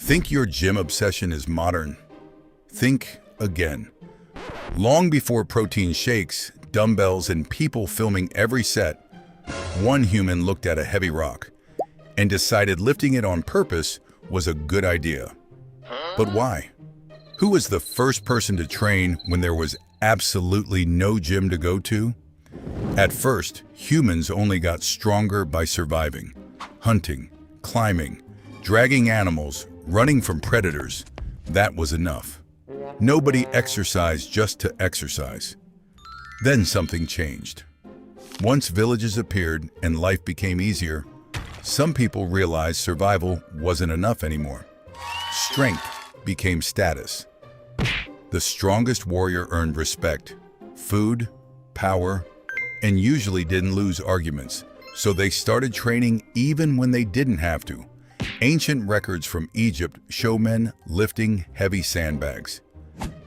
Think your gym obsession is modern? Think again. Long before protein shakes, dumbbells, and people filming every set, one human looked at a heavy rock and decided lifting it on purpose was a good idea. But why? Who was the first person to train when there was absolutely no gym to go to? At first, humans only got stronger by surviving, hunting, climbing, dragging animals, running from predators. That was enough. Nobody exercised just to exercise. Then something changed. Once villages appeared and life became easier, some people realized survival wasn't enough anymore. Strength became status. The strongest warrior earned respect, food, power, and usually didn't lose arguments, so they started training even when they didn't have to. Ancient records from Egypt show men lifting heavy sandbags.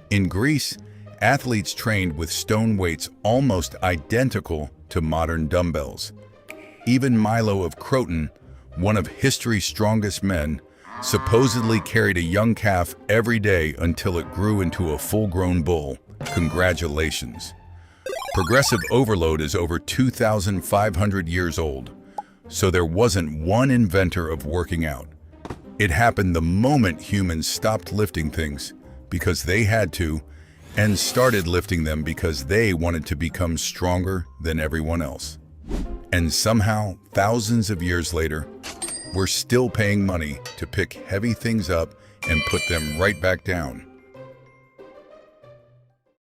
In Greece, athletes trained with stone weights almost identical to modern dumbbells. Even Milo of Croton, one of history's strongest men, supposedly carried a young calf every day until it grew into a full-grown bull. Congratulations. Progressive overload is over 2,500 years old, so there wasn't one inventor of working out. It happened the moment humans stopped lifting things because they had to, and started lifting them because they wanted to become stronger than everyone else. And somehow, thousands of years later, we're still paying money to pick heavy things up and put them right back down.